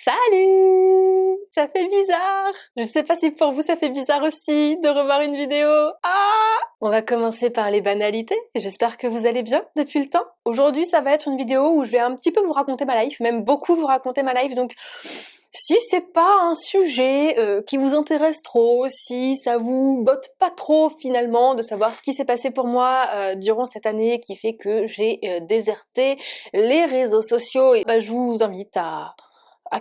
Salut! Ça fait bizarre! Je sais pas si pour vous ça fait bizarre aussi de revoir une vidéo. Ah! On va commencer par les banalités. J'espère que vous allez bien depuis le temps. Aujourd'hui, ça va être une vidéo où je vais un petit peu vous raconter ma life, même beaucoup vous raconter ma life, donc si c'est pas un sujet qui vous intéresse trop, si ça vous botte pas trop finalement de savoir ce qui s'est passé pour moi durant cette année qui fait que j'ai déserté les réseaux sociaux, et je vous invite à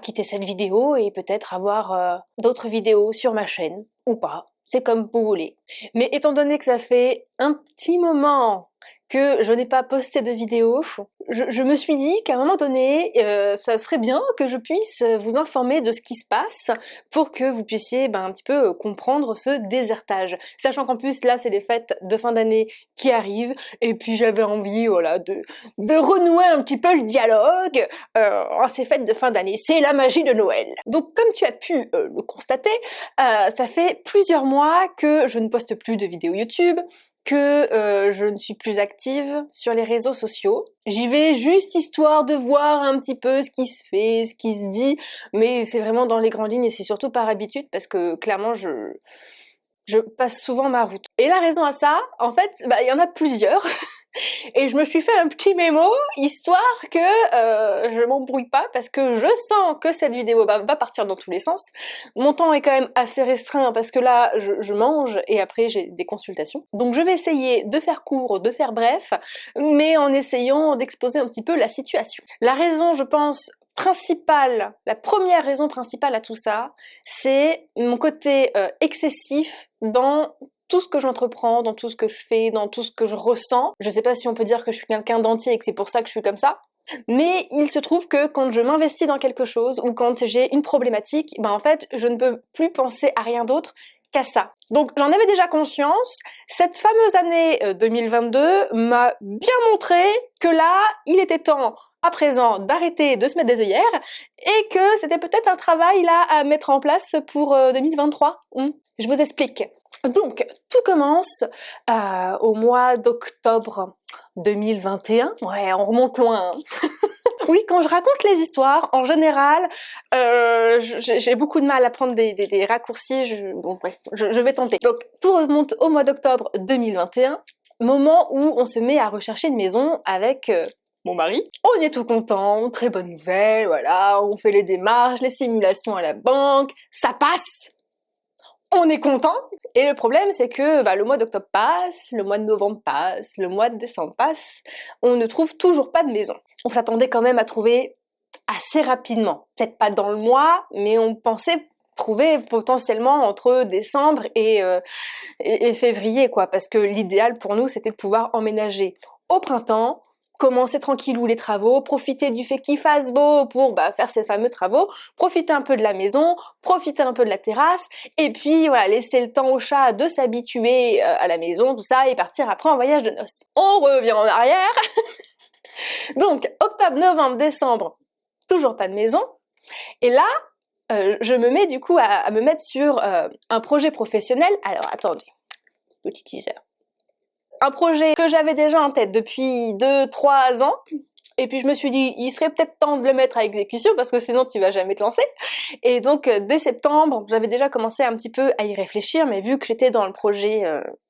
quitter cette vidéo et peut-être avoir d'autres vidéos sur ma chaîne, ou pas, c'est comme vous voulez. Mais étant donné que ça fait un petit moment que je n'ai pas posté de vidéo, je me suis dit qu'à un moment donné, ça serait bien que je puisse vous informer de ce qui se passe pour que vous puissiez un petit peu comprendre ce désertage. Sachant qu'en plus, là, c'est les fêtes de fin d'année qui arrivent, et puis j'avais envie, voilà, de renouer un petit peu le dialogue en ces fêtes de fin d'année. C'est la magie de Noël. Donc, comme tu as pu le constater, ça fait plusieurs mois que je ne poste plus de vidéos YouTube, que je ne suis plus active sur les réseaux sociaux. J'y vais juste histoire de voir un petit peu ce qui se fait, ce qui se dit, mais c'est vraiment dans les grandes lignes et c'est surtout par habitude parce que clairement je passe souvent ma route. Et la raison à ça, en fait, il y en a plusieurs. Et je me suis fait un petit mémo, histoire que je m'embrouille pas, parce que je sens que cette vidéo va partir dans tous les sens. Mon temps est quand même assez restreint, parce que là, je mange, et après j'ai des consultations. Donc je vais essayer de faire court, de faire bref, mais en essayant d'exposer un petit peu la situation. La raison, je pense, principale, la première raison principale à tout ça, c'est mon côté excessif dans tout ce que j'entreprends, dans tout ce que je fais, dans tout ce que je ressens. Je sais pas si on peut dire que je suis quelqu'un d'entier et que c'est pour ça que je suis comme ça, mais il se trouve que quand je m'investis dans quelque chose ou quand j'ai une problématique, en fait, je ne peux plus penser à rien d'autre qu'à ça. Donc j'en avais déjà conscience. Cette fameuse année 2022 m'a bien montré que là, il était temps à présent d'arrêter de se mettre des œillères et que c'était peut-être un travail là à mettre en place pour 2023. Je vous explique. Donc, tout commence au mois d'octobre 2021. Ouais, on remonte loin. Oui, quand je raconte les histoires, en général, j'ai beaucoup de mal à prendre des raccourcis. Je vais tenter. Donc, tout remonte au mois d'octobre 2021, moment où on se met à rechercher une maison avec mon mari. On est tout content, très bonne nouvelle, voilà, on fait les démarches, les simulations à la banque, ça passe. On est content. Et le problème, c'est que le mois d'octobre passe, le mois de novembre passe, le mois de décembre passe, on ne trouve toujours pas de maison. On s'attendait quand même à trouver assez rapidement. Peut-être pas dans le mois, mais on pensait trouver potentiellement entre décembre et février, quoi, parce que l'idéal pour nous, c'était de pouvoir emménager au printemps, commencer tranquillou les travaux, profiter du fait qu'il fasse beau pour faire ces fameux travaux, profiter un peu de la maison, profiter un peu de la terrasse, et puis voilà, laisser le temps au chat de s'habituer à la maison, tout ça, et partir après en voyage de noces. On revient en arrière. Donc, octobre, novembre, décembre, toujours pas de maison, et là, je me mets du coup à me mettre sur un projet professionnel. Alors, attendez, petit teaser. Un projet que j'avais déjà en tête depuis 2-3 ans, et puis je me suis dit, il serait peut-être temps de le mettre à exécution, parce que sinon tu vas jamais te lancer. Et donc dès septembre, j'avais déjà commencé un petit peu à y réfléchir, mais vu que j'étais dans le projet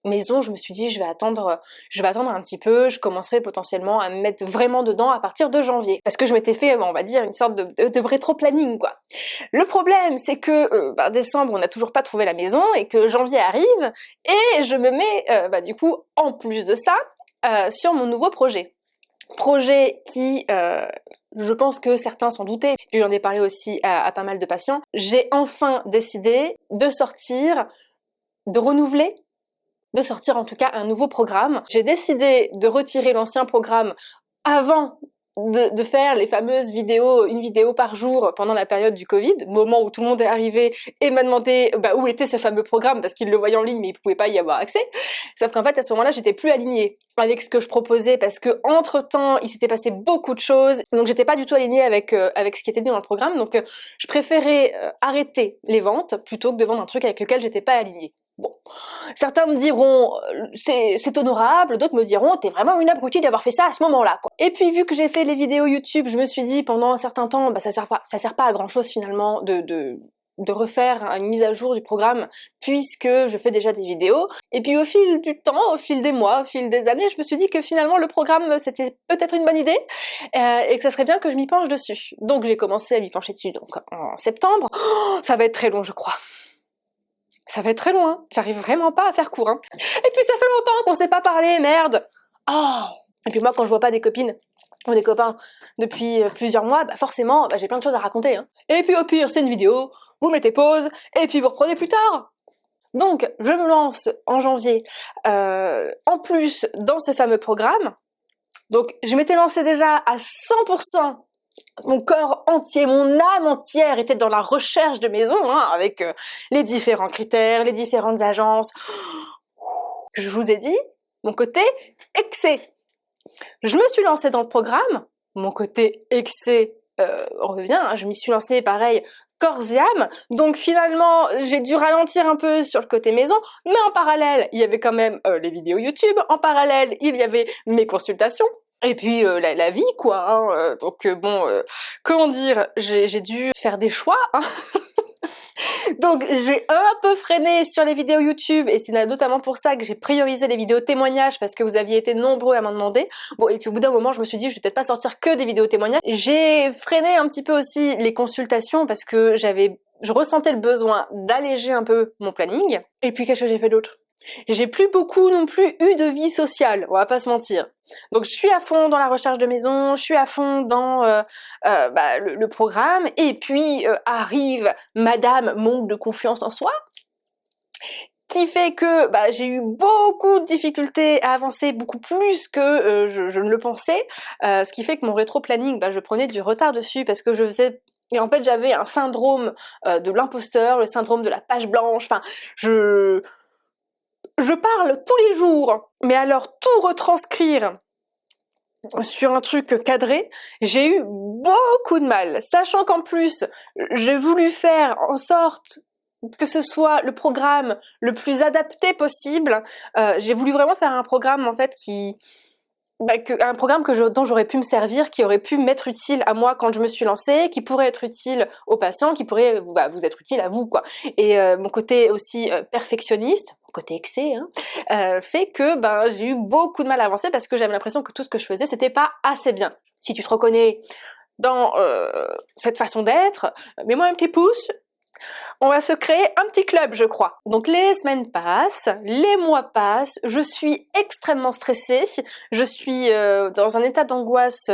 maison, je me suis dit, je vais attendre un petit peu, je commencerai potentiellement à me mettre vraiment dedans à partir de janvier. Parce que je m'étais fait, on va dire, une sorte de rétro-planning, quoi. Le problème, c'est que décembre, on n'a toujours pas trouvé la maison, et que janvier arrive, et je me mets, du coup, en plus de ça, sur mon nouveau projet. Projet qui, je pense que certains s'en doutaient, puis j'en ai parlé aussi à pas mal de patients. J'ai enfin décidé de sortir, de renouveler, de sortir en tout cas un nouveau programme. J'ai décidé de retirer l'ancien programme avant de faire les fameuses vidéos, une vidéo par jour pendant la période du Covid, moment où tout le monde est arrivé et m'a demandé où était ce fameux programme parce qu'il le voyait en ligne mais il pouvait pas y avoir accès. Sauf qu'en fait à ce moment-là j'étais plus alignée avec ce que je proposais parce que entre temps il s'était passé beaucoup de choses, donc j'étais pas du tout alignée avec ce qui était dit dans le programme, donc je préférais arrêter les ventes plutôt que de vendre un truc avec lequel j'étais pas alignée. Bon, certains me diront c'est honorable, d'autres me diront t'es vraiment une abrutie d'avoir fait ça à ce moment-là, quoi. Et puis vu que j'ai fait les vidéos YouTube, je me suis dit pendant un certain temps, ça sert pas à grand chose finalement de refaire une mise à jour du programme puisque je fais déjà des vidéos. Et puis au fil du temps, au fil des mois, au fil des années, je me suis dit que finalement le programme c'était peut-être une bonne idée et que ça serait bien que je m'y penche dessus. Donc j'ai commencé à m'y pencher dessus donc en septembre. Oh, ça va être très long je crois. Ça va être très long, hein. J'arrive vraiment pas à faire court, hein. Et puis ça fait longtemps qu'on s'est pas parlé, merde. Oh. Et puis moi quand je vois pas des copines ou des copains depuis plusieurs mois, forcément j'ai plein de choses à raconter, hein. Et puis au pire c'est une vidéo, vous mettez pause et puis vous reprenez plus tard. Donc je me lance en janvier en plus dans ce fameux programme. Donc je m'étais lancée déjà à 100%. Mon corps entier, mon âme entière était dans la recherche de maison, hein, avec les différents critères, les différentes agences. Je vous ai dit, mon côté excès. Je me suis lancée dans le programme, mon côté excès revient, hein, je m'y suis lancée pareil, corps et âme, donc finalement j'ai dû ralentir un peu sur le côté maison, mais en parallèle il y avait quand même les vidéos YouTube, en parallèle il y avait mes consultations, et puis la vie quoi, hein, donc bon, comment dire, j'ai dû faire des choix, hein. Donc j'ai un peu freiné sur les vidéos YouTube et c'est notamment pour ça que j'ai priorisé les vidéos témoignages parce que vous aviez été nombreux à m'en demander. Bon, et puis au bout d'un moment je me suis dit je vais peut-être pas sortir que des vidéos témoignages. J'ai freiné un petit peu aussi les consultations parce que je ressentais le besoin d'alléger un peu mon planning. Et puis qu'est-ce que j'ai fait d'autre ? J'ai plus beaucoup non plus eu de vie sociale, on va pas se mentir. Donc je suis à fond dans la recherche de maison, je suis à fond dans le programme, et puis arrive Madame manque de confiance en soi, qui fait que j'ai eu beaucoup de difficultés à avancer, beaucoup plus que je ne le pensais, ce qui fait que mon rétro-planning, je prenais du retard dessus parce que je faisais... Et en fait j'avais un syndrome de l'imposteur, le syndrome de la page blanche, enfin je parle tous les jours, mais alors tout retranscrire sur un truc cadré, j'ai eu beaucoup de mal, sachant qu'en plus, j'ai voulu faire en sorte que ce soit le programme le plus adapté possible. J'ai voulu vraiment faire un programme en fait un programme dont j'aurais pu me servir, qui aurait pu m'être utile à moi quand je me suis lancée, qui pourrait être utile aux patients, qui pourrait vous être utile à vous, quoi. Et mon côté aussi perfectionniste, mon côté excès, hein, fait que j'ai eu beaucoup de mal à avancer parce que j'avais l'impression que tout ce que je faisais, c'était pas assez bien. Si tu te reconnais dans cette façon d'être, mets-moi un petit pouce. On va se créer un petit club, je crois. Donc les semaines passent, les mois passent, je suis extrêmement stressée, je suis dans un état d'angoisse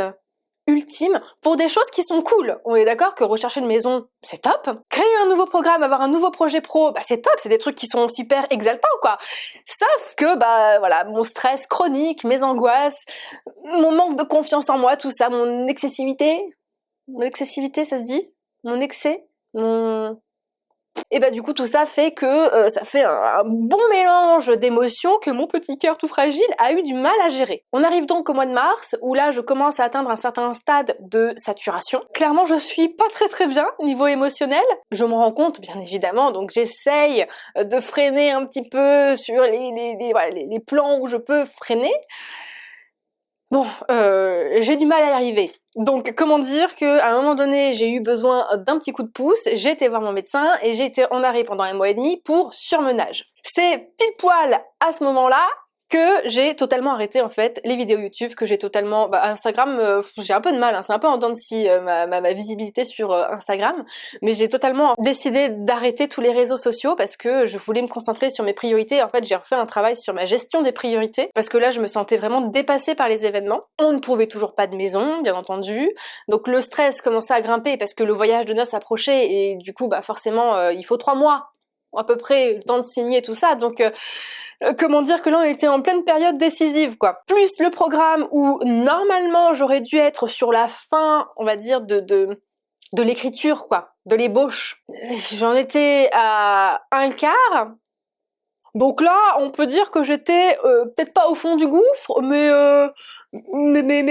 ultime pour des choses qui sont cool. On est d'accord que rechercher une maison, c'est top. Créer un nouveau programme, avoir un nouveau projet pro, c'est top, c'est des trucs qui sont super exaltants, quoi. Sauf que, voilà, mon stress chronique, mes angoisses, mon manque de confiance en moi, tout ça, mon excessivité, ça se dit ? Mon excès, Et du coup tout ça fait que ça fait un bon mélange d'émotions que mon petit cœur tout fragile a eu du mal à gérer. On arrive donc au mois de mars où là je commence à atteindre un certain stade de saturation. Clairement je suis pas très bien niveau émotionnel, je m'en rends compte bien évidemment, donc j'essaye de freiner un petit peu sur les plans où je peux freiner. Bon, j'ai du mal à y arriver. Donc, comment dire qu'à un moment donné, j'ai eu besoin d'un petit coup de pouce, j'ai été voir mon médecin et j'ai été en arrêt pendant 1 mois et demi pour surmenage. C'est pile poil à ce moment-là que j'ai totalement arrêté en fait les vidéos YouTube, que j'ai totalement... Instagram, j'ai un peu de mal, hein, c'est un peu en dents de scie ma visibilité sur Instagram, mais j'ai totalement décidé d'arrêter tous les réseaux sociaux parce que je voulais me concentrer sur mes priorités. En fait, j'ai refait un travail sur ma gestion des priorités parce que là, je me sentais vraiment dépassée par les événements. On ne trouvait toujours pas de maison, bien entendu, donc le stress commençait à grimper parce que le voyage de noces approchait et du coup, forcément, il faut 3 mois à peu près le temps de signer tout ça, donc comment dire que là on était en pleine période décisive quoi. Plus le programme où normalement j'aurais dû être sur la fin, on va dire de l'écriture quoi, de l'ébauche. J'en étais à 1/4. Donc là, on peut dire que j'étais peut-être pas au fond du gouffre, mais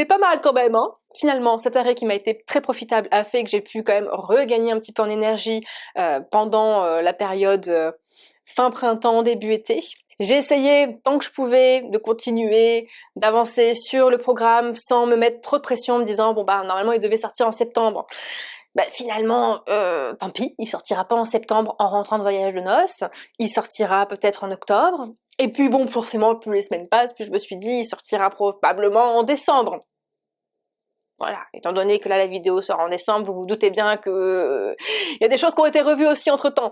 pas mal quand même, hein. Finalement, cet arrêt qui m'a été très profitable a fait que j'ai pu quand même regagner un petit peu en énergie pendant la période fin printemps, début été. J'ai essayé, tant que je pouvais, de continuer, d'avancer sur le programme sans me mettre trop de pression en me disant bon bah normalement il devait sortir en septembre. Bah finalement, tant pis, il sortira pas en septembre en rentrant de voyage de noces, il sortira peut-être en octobre. Et puis bon, forcément, plus les semaines passent, plus je me suis dit, il sortira probablement en décembre. Voilà, étant donné que là la vidéo sort en décembre, vous vous doutez bien que il y a des choses qui ont été revues aussi entre-temps.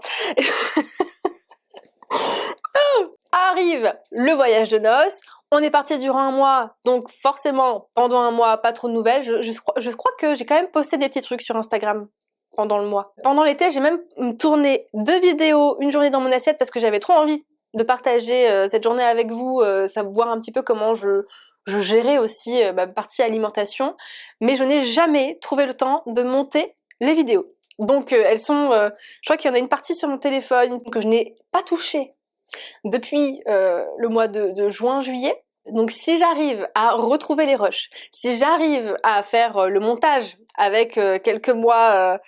Arrive le voyage de noces, on est parti durant un mois, donc forcément, pendant un mois, pas trop de nouvelles. Je crois que j'ai quand même posté des petits trucs sur Instagram pendant le mois. Pendant l'été, j'ai même tourné 2 vidéos, une journée dans mon assiette, parce que j'avais trop envie de partager cette journée avec vous, savoir un petit peu comment je gérais aussi ma partie alimentation, mais je n'ai jamais trouvé le temps de monter les vidéos. Donc elles sont, je crois qu'il y en a une partie sur mon téléphone que je n'ai pas touchée depuis le mois de juin-juillet. Donc si j'arrive à retrouver les rushs, si j'arrive à faire le montage avec quelques mois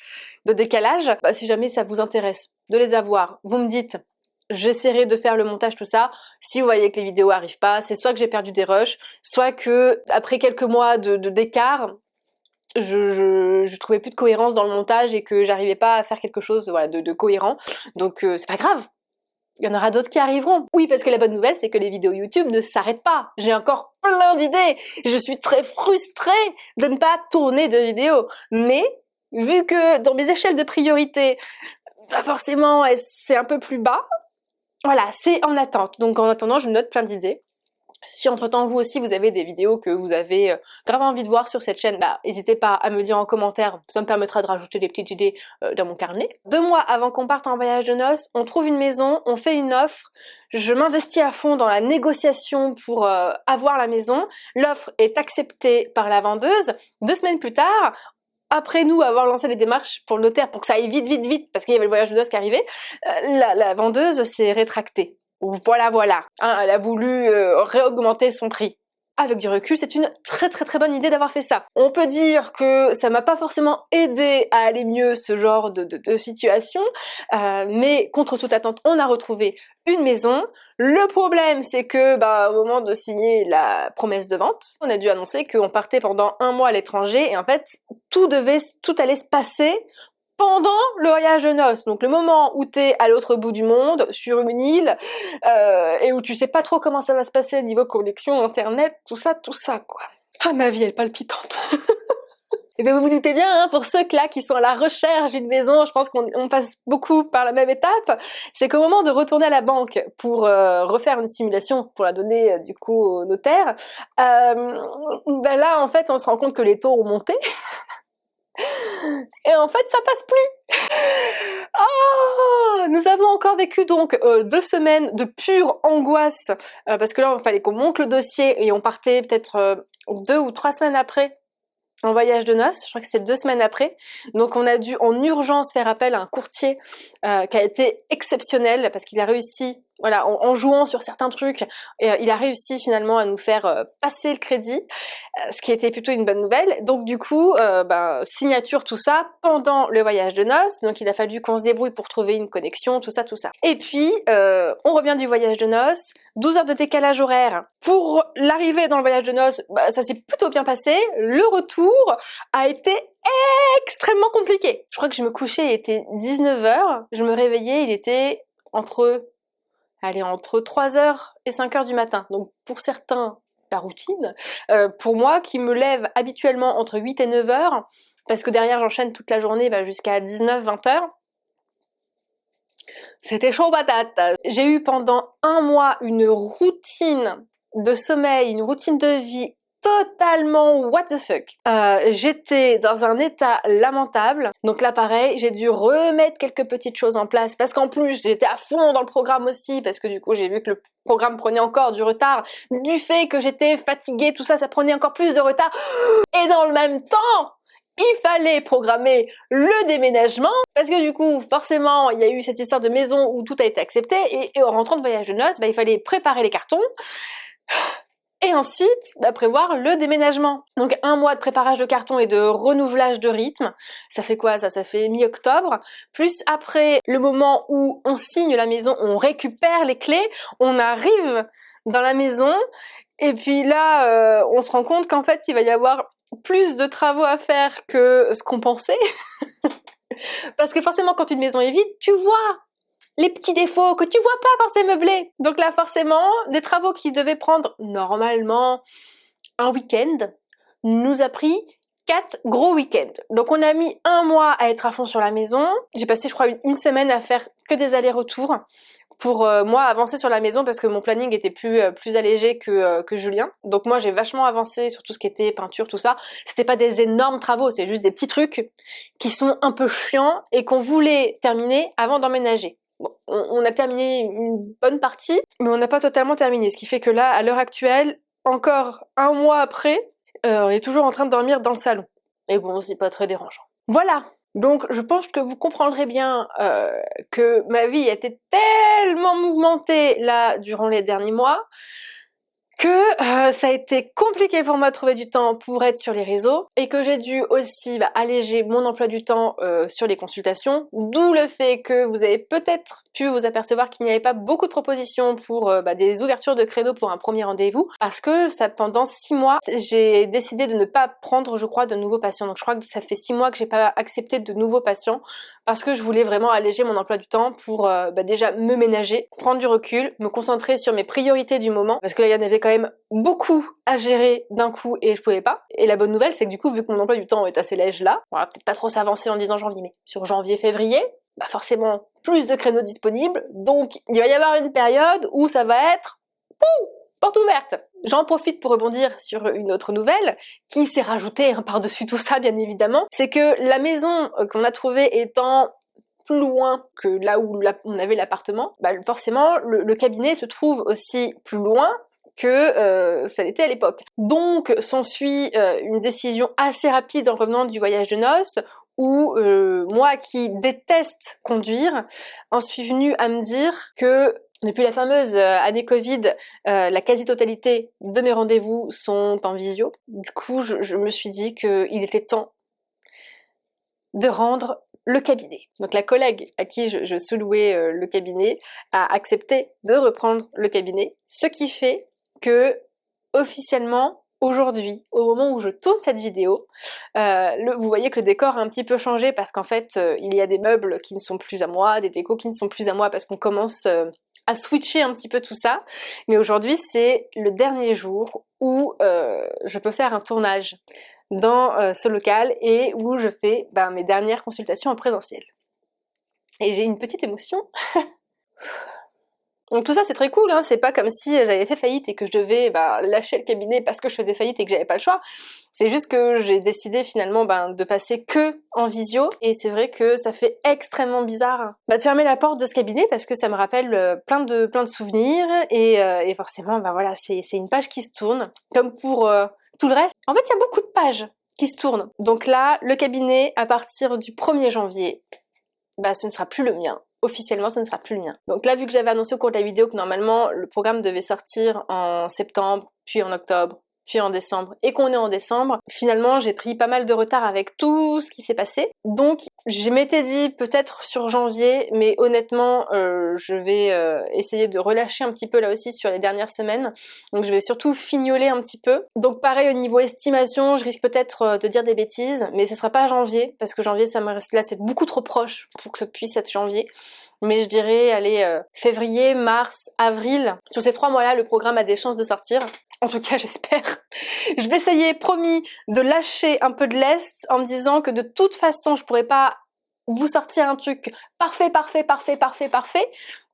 de décalage, bah, si jamais ça vous intéresse de les avoir, vous me dites, j'essaierai de faire le montage, tout ça. Si vous voyez que les vidéos arrivent pas, c'est soit que j'ai perdu des rushs, soit que après quelques mois d'écart, je trouvais plus de cohérence dans le montage et que j'arrivais pas à faire quelque chose voilà, de cohérent. Donc c'est pas grave. Il y en aura d'autres qui arriveront. Oui, parce que la bonne nouvelle, c'est que les vidéos YouTube ne s'arrêtent pas. J'ai encore plein d'idées. Je suis très frustrée de ne pas tourner de vidéos. Mais, vu que dans mes échelles de priorité, bah forcément, c'est un peu plus bas, voilà, c'est en attente. Donc en attendant, je note plein d'idées. Si entre-temps, vous aussi, vous avez des vidéos que vous avez grave envie de voir sur cette chaîne, bah, n'hésitez pas à me dire en commentaire, ça me permettra de rajouter des petites idées dans mon carnet. 2 mois avant qu'on parte en voyage de noces, on trouve une maison, on fait une offre, je m'investis à fond dans la négociation pour avoir la maison, l'offre est acceptée par la vendeuse, 2 semaines plus tard, après nous avoir lancé les démarches pour le notaire, pour que ça aille vite, vite, vite, parce qu'il y avait le voyage de noces qui arrivait, la vendeuse s'est rétractée. Voilà. Hein, elle a voulu réaugmenter son prix. Avec du recul, c'est une très très très bonne idée d'avoir fait ça. On peut dire que ça m'a pas forcément aidé à aller mieux ce genre de situation, mais contre toute attente, on a retrouvé une maison. Le problème, c'est que au moment de signer la promesse de vente, on a dû annoncer qu'on partait pendant 1 mois à l'étranger et en fait, tout allait se passer pendant le voyage de noces, donc le moment où t'es à l'autre bout du monde, sur une île, et où tu sais pas trop comment ça va se passer niveau connexion, internet, tout ça, quoi. Ah, ma vie, elle est palpitante. Et bien vous vous doutez bien, hein, pour ceux là qui sont à la recherche d'une maison, je pense qu'on passe beaucoup par la même étape, c'est qu'au moment de retourner à la banque pour refaire une simulation, pour la donner du coup au notaire, là en fait on se rend compte que les taux ont monté. Et en fait, ça passe plus. Oh, nous avons encore vécu donc 2 semaines de pure angoisse parce que là, il fallait qu'on monte le dossier et on partait peut-être 2 ou 3 semaines après en voyage de noces. Je crois que c'était 2 semaines après. Donc, on a dû en urgence faire appel à un courtier qui a été exceptionnel parce qu'il a réussi. Voilà, en jouant sur certains trucs, il a réussi finalement à nous faire passer le crédit, ce qui était plutôt une bonne nouvelle. Donc du coup, signature, tout ça, pendant le voyage de noces. Donc il a fallu qu'on se débrouille pour trouver une connexion, tout ça. Et puis, on revient du voyage de noces, 12 heures de décalage horaire. Pour l'arrivée dans le voyage de noces, ça s'est plutôt bien passé. Le retour a été extrêmement compliqué. Je crois que je me couchais, il était 19h. Je me réveillais, il était entre 3h et 5h du matin. Donc pour certains, la routine. Pour moi, qui me lève habituellement entre 8 et 9h, parce que derrière j'enchaîne toute la journée jusqu'à 19-20h, c'était chaud patate. J'ai eu pendant 1 mois une routine de sommeil, une routine de vie totalement what the fuck. J'étais dans un état lamentable. Donc là pareil, j'ai dû remettre quelques petites choses en place parce qu'en plus j'étais à fond dans le programme aussi parce que du coup j'ai vu que le programme prenait encore du retard du fait que j'étais fatiguée, tout ça, ça prenait encore plus de retard. Et dans le même temps, il fallait programmer le déménagement parce que du coup forcément il y a eu cette histoire de maison où tout a été accepté et en rentrant de voyage de noces, il fallait préparer les cartons. Et ensuite, prévoir le déménagement. Donc 1 mois de préparage de carton et de renouvelage de rythme. Ça fait quoi ça? Ça fait mi-octobre. Plus après le moment où on signe la maison, on récupère les clés, on arrive dans la maison et puis là, on se rend compte qu'en fait, il va y avoir plus de travaux à faire que ce qu'on pensait. Parce que forcément, quand une maison est vide, tu vois les petits défauts que tu vois pas quand c'est meublé. Donc là, forcément, des travaux qui devaient prendre normalement un week-end nous a pris 4 gros week-ends. Donc on a mis 1 mois à être à fond sur la maison. J'ai passé, je crois, une semaine à faire que des allers-retours pour moi avancer sur la maison parce que mon planning était plus allégé que Julien. Donc moi j'ai vachement avancé sur tout ce qui était peinture, tout ça. C'était pas des énormes travaux, c'est juste des petits trucs qui sont un peu chiants et qu'on voulait terminer avant d'emménager. Bon, on a terminé une bonne partie, mais on n'a pas totalement terminé. Ce qui fait que là, à l'heure actuelle, encore 1 mois après, on est toujours en train de dormir dans le salon. Mais bon, c'est pas très dérangeant. Voilà. Donc, je pense que vous comprendrez bien que ma vie était tellement mouvementée là durant les derniers mois que ça a été compliqué pour moi de trouver du temps pour être sur les réseaux et que j'ai dû aussi alléger mon emploi du temps sur les consultations, d'où le fait que vous avez peut-être pu vous apercevoir qu'il n'y avait pas beaucoup de propositions pour des ouvertures de créneaux pour un premier rendez-vous parce que pendant 6 mois, j'ai décidé de ne pas prendre, je crois, de nouveaux patients. Donc je crois que ça fait 6 mois que j'ai pas accepté de nouveaux patients parce que je voulais vraiment alléger mon emploi du temps pour déjà me ménager, prendre du recul, me concentrer sur mes priorités du moment parce que là il y en avait quand même beaucoup à gérer d'un coup et je pouvais pas. Et la bonne nouvelle c'est que du coup vu que mon emploi du temps est assez léger là, on va peut-être pas trop s'avancer en disant janvier, mais sur janvier-février, forcément plus de créneaux disponibles, donc il va y avoir une période où ça va être porte ouverte. J'en profite pour rebondir sur une autre nouvelle qui s'est rajoutée par-dessus tout ça bien évidemment, c'est que la maison qu'on a trouvée étant plus loin que là où on avait l'appartement, forcément le cabinet se trouve aussi plus loin que ça l'était à l'époque. Donc s'ensuit une décision assez rapide en revenant du voyage de noces où moi qui déteste conduire, en suis venue à me dire que depuis la fameuse année Covid, la quasi-totalité de mes rendez-vous sont en visio. Du coup, je me suis dit qu'il était temps de rendre le cabinet. Donc la collègue à qui je sous-louais le cabinet a accepté de reprendre le cabinet, ce qui fait que officiellement, aujourd'hui, au moment où je tourne cette vidéo, vous voyez que le décor a un petit peu changé parce qu'en fait, il y a des meubles qui ne sont plus à moi, des décos qui ne sont plus à moi parce qu'on commence à switcher un petit peu tout ça. Mais aujourd'hui, c'est le dernier jour où je peux faire un tournage dans ce local et où je fais mes dernières consultations en présentiel. Et j'ai une petite émotion. Donc tout ça c'est très cool, hein. C'est pas comme si j'avais fait faillite et que je devais lâcher le cabinet parce que je faisais faillite et que j'avais pas le choix. C'est juste que j'ai décidé finalement de passer que en visio et c'est vrai que ça fait extrêmement bizarre de fermer la porte de ce cabinet parce que ça me rappelle plein de souvenirs et forcément voilà c'est une page qui se tourne comme pour tout le reste. En fait il y a beaucoup de pages qui se tournent. Donc là le cabinet à partir du 1er janvier ce ne sera plus le mien. Officiellement, ce ne sera plus le mien. Donc là, vu que j'avais annoncé au cours de la vidéo que normalement, le programme devait sortir en septembre, puis en octobre, puis en décembre, et qu'on est en décembre, finalement, j'ai pris pas mal de retard avec tout ce qui s'est passé. Donc, je m'étais dit peut-être sur janvier, mais honnêtement, je vais essayer de relâcher un petit peu là aussi sur les dernières semaines. Donc, je vais surtout fignoler un petit peu. Donc, pareil, au niveau estimation, je risque peut-être de dire des bêtises, mais ce sera pas janvier, parce que janvier, ça me reste là, c'est beaucoup trop proche pour que ça puisse être janvier. Mais je dirais, allez, février, mars, avril. Sur ces 3 mois-là, le programme a des chances de sortir. En tout cas, j'espère. Je vais essayer, promis, de lâcher un peu de lest en me disant que de toute façon, je pourrais pas vous sortir un truc parfait,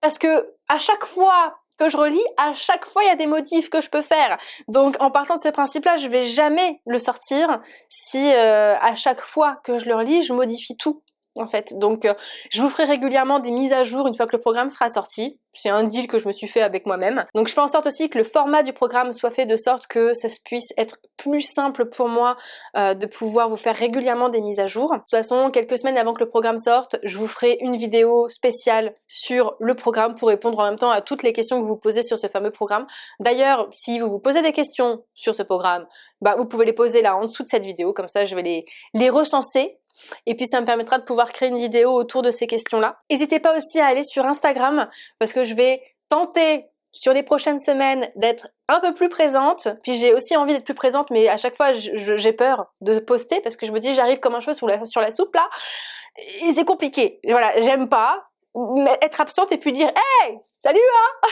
parce que à chaque fois que je relis, à chaque fois, il y a des modifs que je peux faire. Donc, en partant de ce principe-là, je vais jamais le sortir si à chaque fois que je le relis, je modifie tout. en fait. Donc je vous ferai régulièrement des mises à jour une fois que le programme sera sorti. C'est un deal que je me suis fait avec moi-même. Donc je fais en sorte aussi que le format du programme soit fait de sorte que ça puisse être plus simple pour moi de pouvoir vous faire régulièrement des mises à jour. De toute façon, quelques semaines avant que le programme sorte, je vous ferai une vidéo spéciale sur le programme pour répondre en même temps à toutes les questions que vous posez sur ce fameux programme. D'ailleurs, si vous vous posez des questions sur ce programme, vous pouvez les poser là en dessous de cette vidéo, comme ça je vais les recenser. Et puis ça me permettra de pouvoir créer une vidéo autour de ces questions-là. N'hésitez pas aussi à aller sur Instagram parce que je vais tenter sur les prochaines semaines d'être un peu plus présente. Puis j'ai aussi envie d'être plus présente, mais à chaque fois j'ai peur de poster parce que je me dis j'arrive comme un cheveu sur la soupe là. Et c'est compliqué. Voilà, j'aime pas être absente et puis dire « Hey, salut hein !»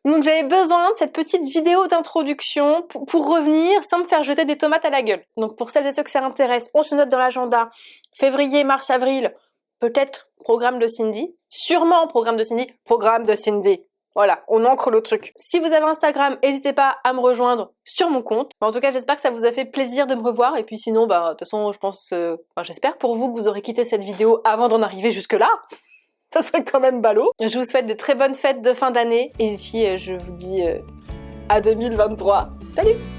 Donc j'avais besoin de cette petite vidéo d'introduction pour revenir sans me faire jeter des tomates à la gueule. Donc pour celles et ceux que ça intéresse, on se note dans l'agenda. Février, mars, avril, peut-être programme de Cindy. Sûrement programme de Cindy. Programme de Cindy. Voilà, on ancre le truc. Si vous avez Instagram, n'hésitez pas à me rejoindre sur mon compte. En tout cas, j'espère que ça vous a fait plaisir de me revoir. Et puis sinon, de toute façon, je pense, j'espère pour vous que vous aurez quitté cette vidéo avant d'en arriver jusque-là. Ça serait quand même ballot. Je vous souhaite de très bonnes fêtes de fin d'année. Et puis, je vous dis à 2023. Salut!